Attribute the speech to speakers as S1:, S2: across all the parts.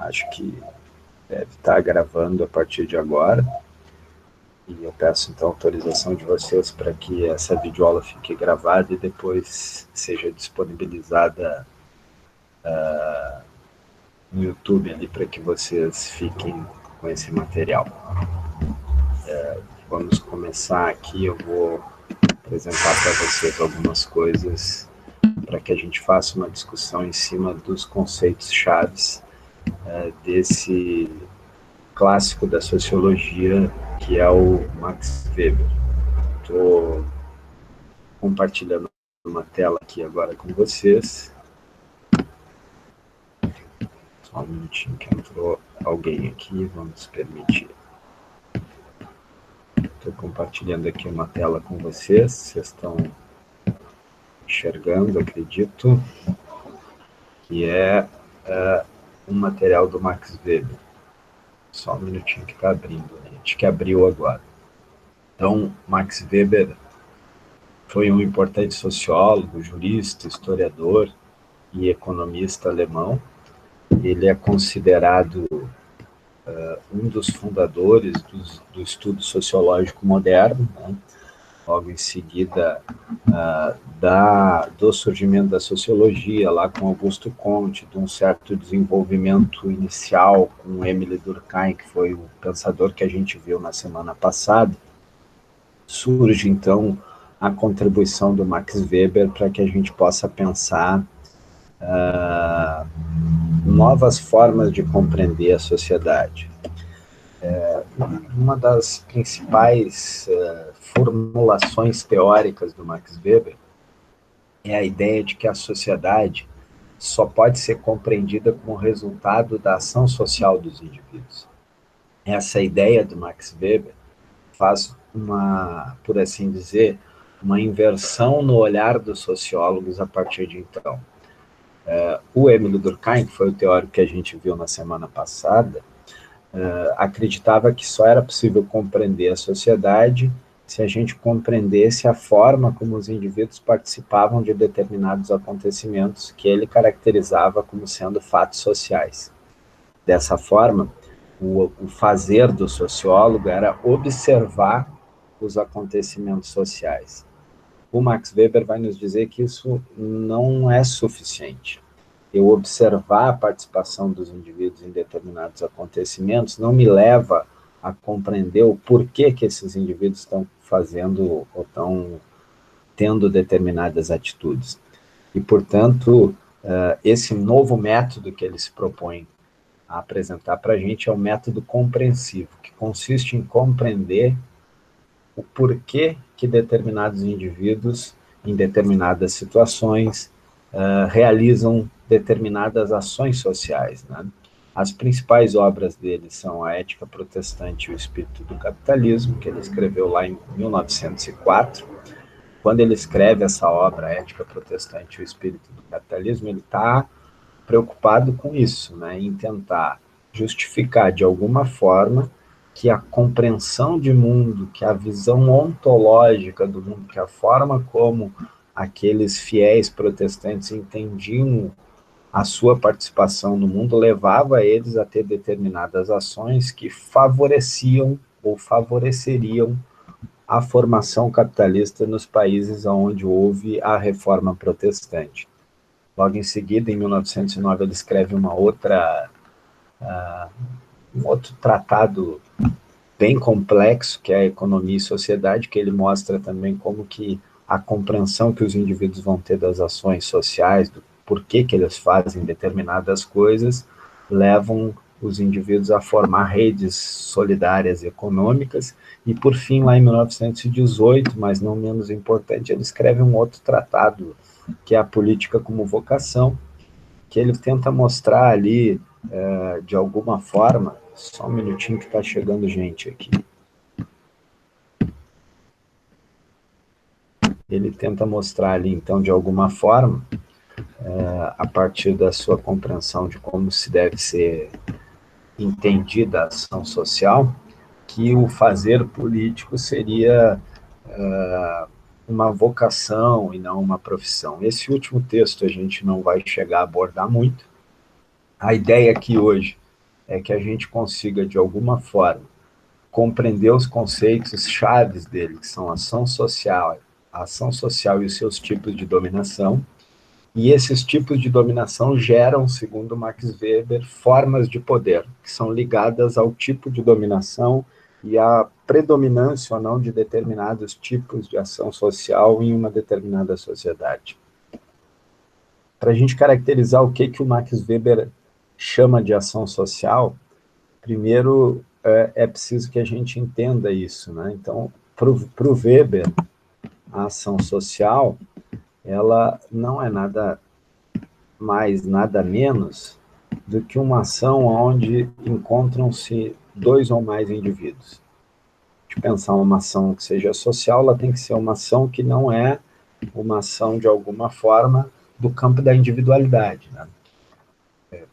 S1: Acho que deve estar gravando a partir de agora. E eu peço, então, autorização de vocês para que essa videoaula fique gravada e depois seja disponibilizada no YouTube ali para que vocês fiquem com esse material. Vamos começar aqui, eu vou apresentar para vocês algumas coisas para que a gente faça uma discussão em cima dos conceitos chaves desse clássico da sociologia, que é o Max Weber. Estou compartilhando uma tela aqui agora com vocês. Só um minutinho que entrou alguém aqui, vamos permitir. Estou compartilhando aqui uma tela com vocês, vocês estão enxergando, acredito, que é um material do Max Weber. Só um minutinho que está abrindo, gente, que abriu agora. Então, Max Weber foi um importante sociólogo, jurista, historiador e economista alemão. Ele é considerado um dos fundadores do estudo sociológico moderno, né? Logo em seguida do surgimento da sociologia, lá com Augusto Comte, de um certo desenvolvimento inicial com Émile Durkheim, que foi o pensador que a gente viu na semana passada, surge, então, a contribuição do Max Weber para que a gente possa pensar novas formas de compreender a sociedade. Uma das principais formulações teóricas do Max Weber é a ideia de que a sociedade só pode ser compreendida como resultado da ação social dos indivíduos. Essa ideia do Max Weber faz por assim dizer, uma inversão no olhar dos sociólogos a partir de então. O Émile Durkheim, que foi o teórico que a gente viu na semana passada, acreditava que só era possível compreender a sociedade se a gente compreendesse a forma como os indivíduos participavam de determinados acontecimentos que ele caracterizava como sendo fatos sociais. Dessa forma, o fazer do sociólogo era observar os acontecimentos sociais. O Max Weber vai nos dizer que isso não é suficiente. Eu observar a participação dos indivíduos em determinados acontecimentos não me leva a compreender o porquê que esses indivíduos estão fazendo ou estão tendo determinadas atitudes. E, portanto, esse novo método que ele se propõe a apresentar para a gente é o método compreensivo, que consiste em compreender o porquê que determinados indivíduos, em determinadas situações, realizam determinadas ações sociais, né? As principais obras dele são A Ética Protestante e o Espírito do Capitalismo, que ele escreveu lá em 1904. Quando ele escreve essa obra, A Ética Protestante e o Espírito do Capitalismo, ele está preocupado com isso, né? Em tentar justificar de alguma forma que a compreensão de mundo, que a visão ontológica do mundo, que a forma como aqueles fiéis protestantes entendiam a sua participação no mundo levava eles a ter determinadas ações que favoreciam ou favoreceriam a formação capitalista nos países onde houve a reforma protestante. Logo em seguida, em 1909, ele escreve um outro tratado bem complexo, que é a Economia e Sociedade, que ele mostra também como que a compreensão que os indivíduos vão ter das ações sociais, do porquê que eles fazem determinadas coisas, levam os indivíduos a formar redes solidárias econômicas, e por fim, lá em 1918, mas não menos importante, ele escreve um outro tratado, que é a Política como Vocação, que ele tenta mostrar ali, de alguma forma, só um minutinho que está chegando gente aqui. Ele tenta mostrar ali, então, de alguma forma, a partir da sua compreensão de como se deve ser entendida a ação social, que o fazer político seria uma vocação e não uma profissão. Esse último texto a gente não vai chegar a abordar muito. A ideia aqui hoje é que a gente consiga, de alguma forma, compreender os conceitos chaves dele, que são a ação social e os seus tipos de dominação, e esses tipos de dominação geram, segundo Max Weber, formas de poder, que são ligadas ao tipo de dominação e à predominância ou não de determinados tipos de ação social em uma determinada sociedade. Para a gente caracterizar o que o Max Weber chama de ação social, primeiro é preciso que a gente entenda isso, né? Então, para o Weber, a ação social, ela não é nada mais, nada menos do que uma ação onde encontram-se dois ou mais indivíduos. De pensar uma ação que seja social, ela tem que ser uma ação que não é uma ação, de alguma forma, do campo da individualidade, né?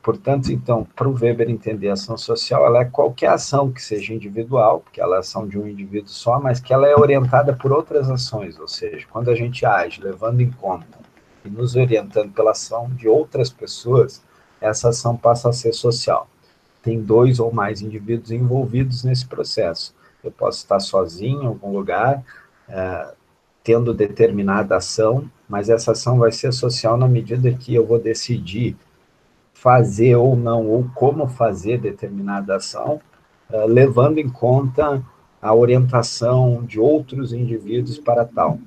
S1: Portanto, então, para o Weber entender a ação social, ela é qualquer ação que seja individual, porque ela é ação de um indivíduo só, mas que ela é orientada por outras ações, ou seja, quando a gente age levando em conta e nos orientando pela ação de outras pessoas, essa ação passa a ser social. Tem dois ou mais indivíduos envolvidos nesse processo. Eu posso estar sozinho em algum lugar, tendo determinada ação, mas essa ação vai ser social na medida que eu vou decidir fazer ou não, ou como fazer determinada ação, levando em conta a orientação de outros indivíduos para tal.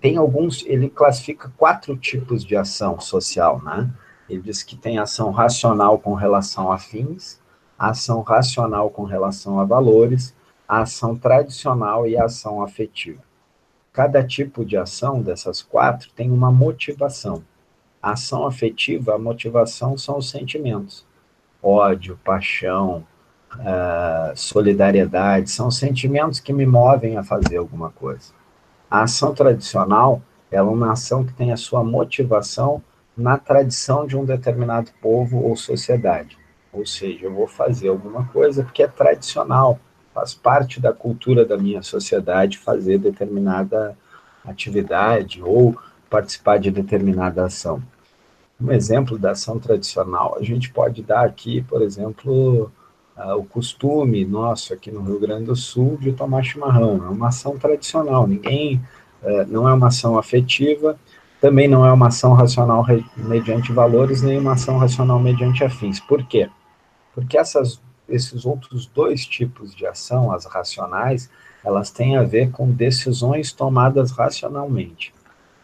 S1: Tem alguns, ele classifica 4 tipos de ação social, né? Ele diz que tem ação racional com relação a fins, a ação racional com relação a valores, a ação tradicional e a ação afetiva. Cada tipo de ação dessas 4 tem uma motivação. A ação afetiva, a motivação são os sentimentos. Ódio, paixão, solidariedade, são sentimentos que me movem a fazer alguma coisa. A ação tradicional é uma ação que tem a sua motivação na tradição de um determinado povo ou sociedade. Ou seja, eu vou fazer alguma coisa porque é tradicional, faz parte da cultura da minha sociedade fazer determinada atividade ou participar de determinada ação. Um exemplo da ação tradicional, a gente pode dar aqui, por exemplo, o costume nosso aqui no Rio Grande do Sul de tomar chimarrão. É uma ação tradicional, não é uma ação afetiva, também não é uma ação racional mediante valores, nem uma ação racional mediante afins. Por quê? Porque esses outros 2 tipos de ação, as racionais, elas têm a ver com decisões tomadas racionalmente.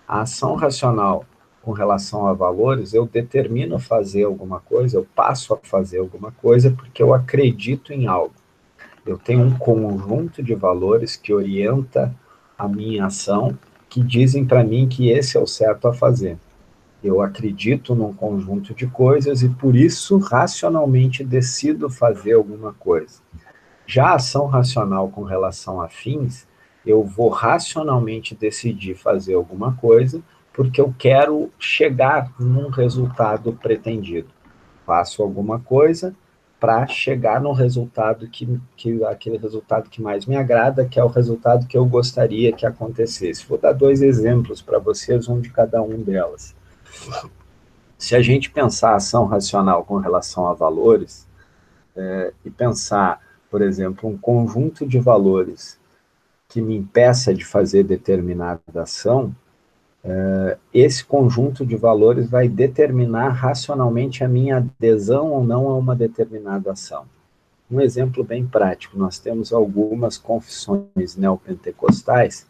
S1: A ação racional com relação a valores, eu determino fazer alguma coisa, eu passo a fazer alguma coisa porque eu acredito em algo. Eu tenho um conjunto de valores que orienta a minha ação, que dizem para mim que esse é o certo a fazer. Eu acredito num conjunto de coisas e, por isso, racionalmente decido fazer alguma coisa. Já a ação racional com relação a fins, eu vou racionalmente decidir fazer alguma coisa porque eu quero chegar num resultado pretendido. Faço alguma coisa para chegar no resultado aquele resultado que mais me agrada, que é o resultado que eu gostaria que acontecesse. Vou dar 2 exemplos para vocês, um de cada um delas. Se a gente pensar a ação racional com relação a valores, e pensar, por exemplo, um conjunto de valores que me impeça de fazer determinada ação, esse conjunto de valores vai determinar racionalmente a minha adesão ou não a uma determinada ação. Um exemplo bem prático, nós temos algumas confissões neopentecostais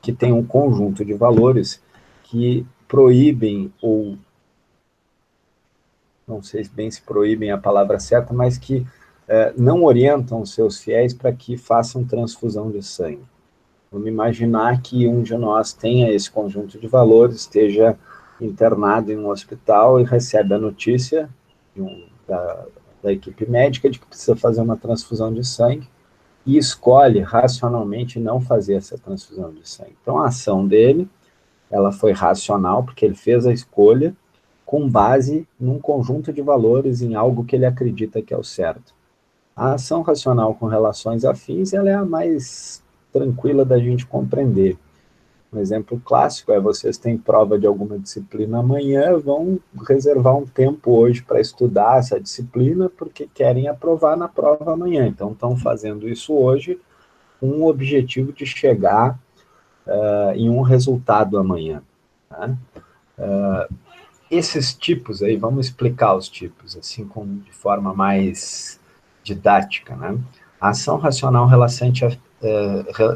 S1: que têm um conjunto de valores que proíbem, ou não sei bem se proíbem a palavra certa, mas que não orientam os seus fiéis para que façam transfusão de sangue. Vamos imaginar que um de nós tenha esse conjunto de valores, esteja internado em um hospital e recebe a notícia da equipe médica de que precisa fazer uma transfusão de sangue e escolhe racionalmente não fazer essa transfusão de sangue. Então, a ação dele, ela foi racional, porque ele fez a escolha com base num conjunto de valores, em algo que ele acredita que é o certo. A ação racional com relações afins, ela é a mais tranquila da gente compreender. Um exemplo clássico é vocês têm prova de alguma disciplina amanhã, vão reservar um tempo hoje para estudar essa disciplina porque querem aprovar na prova amanhã. Então, estão fazendo isso hoje com o objetivo de chegar em um resultado amanhã. Tá? Esses tipos aí, vamos explicar os tipos, assim, de forma mais didática, né? A ação racional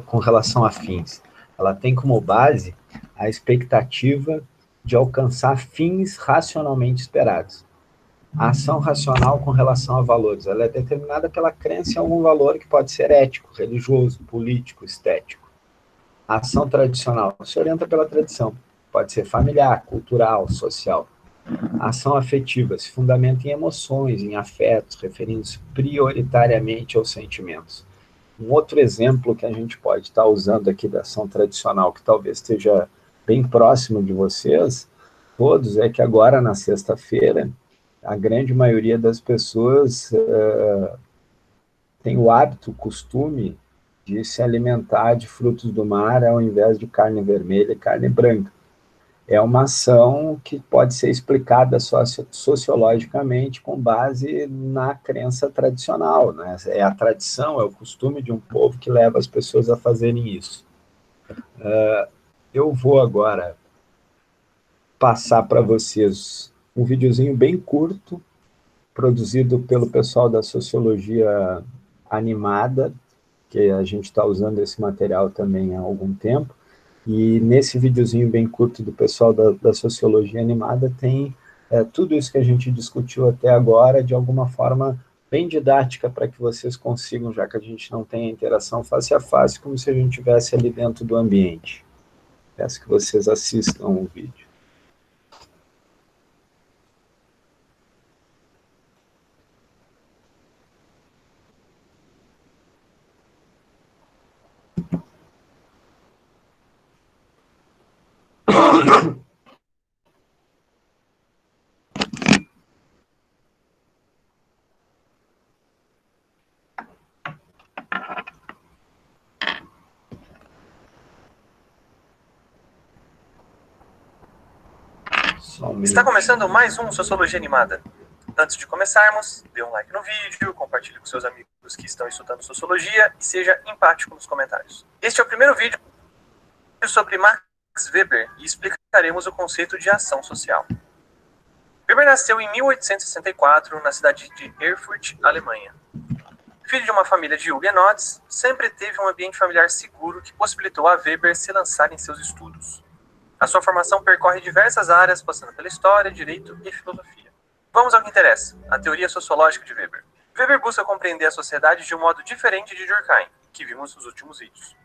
S1: com relação a fins, ela tem como base a expectativa de alcançar fins racionalmente esperados. A ação racional com relação a valores, ela é determinada pela crença em algum valor que pode ser ético, religioso, político, estético. A ação tradicional se orienta pela tradição, pode ser familiar, cultural, social. A ação afetiva se fundamenta em emoções, em afetos, referindo-se prioritariamente aos sentimentos. Um outro exemplo que a gente pode estar usando aqui da ação tradicional, que talvez esteja bem próximo de vocês, todos, é que agora, na sexta-feira, a grande maioria das pessoas tem o hábito, o costume de se alimentar de frutos do mar ao invés de carne vermelha e carne branca. É uma ação que pode ser explicada sociologicamente com base na crença tradicional, né? É a tradição, é o costume de um povo que leva as pessoas a fazerem isso. Eu vou agora passar para vocês um videozinho bem curto, produzido pelo pessoal da Sociologia Animada, que a gente está usando esse material também há algum tempo, e nesse videozinho bem curto do pessoal da Sociologia Animada tem tudo isso que a gente discutiu até agora, de alguma forma bem didática, para que vocês consigam, já que a gente não tem a interação face a face, como se a gente estivesse ali dentro do ambiente. Peço que vocês assistam o vídeo.
S2: Está começando mais um Sociologia Animada. Antes de começarmos, dê um like no vídeo, compartilhe com seus amigos que estão estudando Sociologia e seja empático nos comentários. Este é o primeiro vídeo sobre Max Weber e explicaremos o conceito de ação social. Weber nasceu em 1864 na cidade de Erfurt, Alemanha. Filho de uma família de huguenotes, sempre teve um ambiente familiar seguro que possibilitou a Weber se lançar em seus estudos. A sua formação percorre diversas áreas, passando pela história, direito e filosofia. Vamos ao que interessa, a teoria sociológica de Weber. Weber busca compreender a sociedade de um modo diferente de Durkheim, que vimos nos últimos vídeos.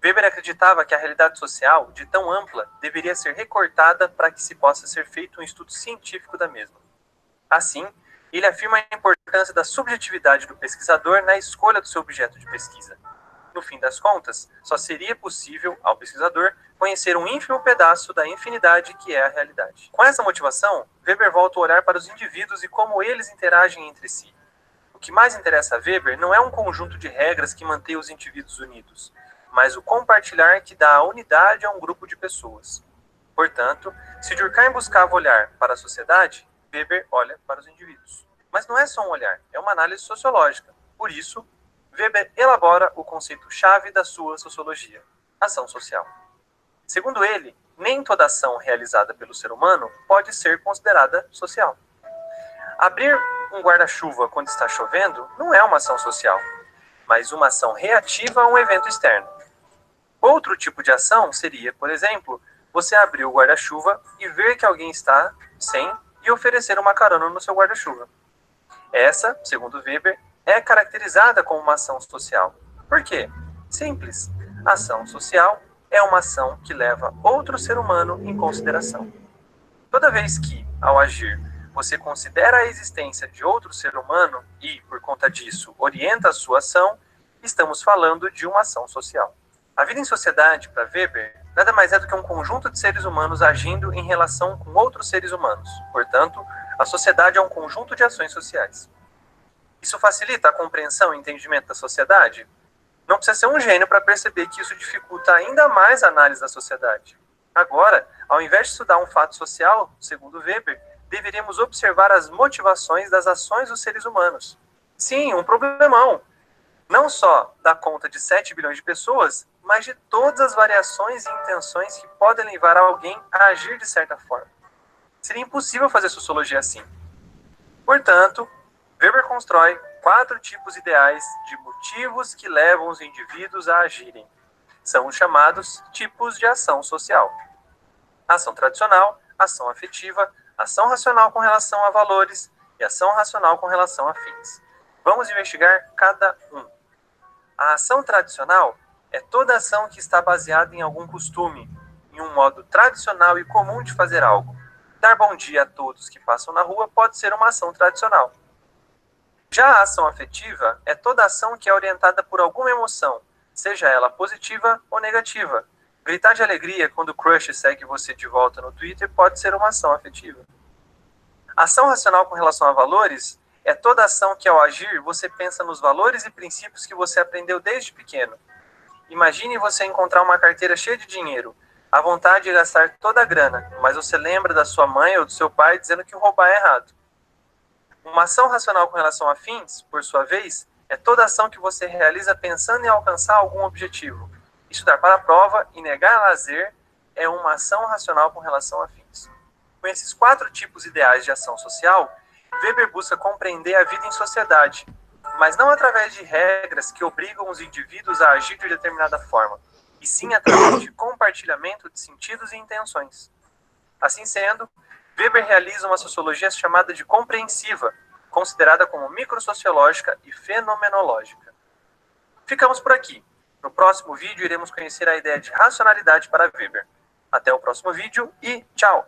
S2: Weber acreditava que a realidade social, de tão ampla, deveria ser recortada para que se possa ser feito um estudo científico da mesma. Assim, ele afirma a importância da subjetividade do pesquisador na escolha do seu objeto de pesquisa. No fim das contas, só seria possível, ao pesquisador, conhecer um ínfimo pedaço da infinidade que é a realidade. Com essa motivação, Weber volta a olhar para os indivíduos e como eles interagem entre si. O que mais interessa a Weber não é um conjunto de regras que mantém os indivíduos unidos, mas o compartilhar que dá a unidade a um grupo de pessoas. Portanto, se Durkheim buscava olhar para a sociedade, Weber olha para os indivíduos. Mas não é só um olhar, é uma análise sociológica. Por isso, Weber elabora o conceito-chave da sua sociologia, ação social. Segundo ele, nem toda ação realizada pelo ser humano pode ser considerada social. Abrir um guarda-chuva quando está chovendo não é uma ação social, mas uma ação reativa a um evento externo. Outro tipo de ação seria, por exemplo, você abrir o guarda-chuva e ver que alguém está sem e oferecer uma carona no seu guarda-chuva. Essa, segundo Weber, é caracterizada como uma ação social. Por quê? Simples. Ação social é uma ação que leva outro ser humano em consideração. Toda vez que, ao agir, você considera a existência de outro ser humano e, por conta disso, orienta a sua ação, estamos falando de uma ação social. A vida em sociedade, para Weber, nada mais é do que um conjunto de seres humanos agindo em relação com outros seres humanos. Portanto, a sociedade é um conjunto de ações sociais. Isso facilita a compreensão e entendimento da sociedade? Não precisa ser um gênio para perceber que isso dificulta ainda mais a análise da sociedade. Agora, ao invés de estudar um fato social, segundo Weber, deveríamos observar as motivações das ações dos seres humanos. Sim, um problemão. Não só da conta de 7 bilhões de pessoas, mas de todas as variações e intenções que podem levar alguém a agir de certa forma. Seria impossível fazer sociologia assim. Portanto, Weber constrói 4 tipos ideais de motivos que levam os indivíduos a agirem. São os chamados tipos de ação social. Ação tradicional, ação afetiva, ação racional com relação a valores e ação racional com relação a fins. Vamos investigar cada um. A ação tradicional é toda ação que está baseada em algum costume, em um modo tradicional e comum de fazer algo. Dar bom dia a todos que passam na rua pode ser uma ação tradicional. Já a ação afetiva é toda ação que é orientada por alguma emoção, seja ela positiva ou negativa. Gritar de alegria quando o crush segue você de volta no Twitter pode ser uma ação afetiva. Ação racional com relação a valores é toda ação que, ao agir, você pensa nos valores e princípios que você aprendeu desde pequeno. Imagine você encontrar uma carteira cheia de dinheiro, à vontade de gastar toda a grana, mas você lembra da sua mãe ou do seu pai dizendo que roubar é errado. Uma ação racional com relação a fins, por sua vez, é toda ação que você realiza pensando em alcançar algum objetivo. Estudar para a prova e negar lazer é uma ação racional com relação a fins. Com esses 4 tipos ideais de ação social, Weber busca compreender a vida em sociedade, mas não através de regras que obrigam os indivíduos a agir de determinada forma, e sim através de compartilhamento de sentidos e intenções. Assim sendo, Weber realiza uma sociologia chamada de compreensiva, considerada como microsociológica e fenomenológica. Ficamos por aqui. No próximo vídeo, iremos conhecer a ideia de racionalidade para Weber. Até o próximo vídeo e tchau!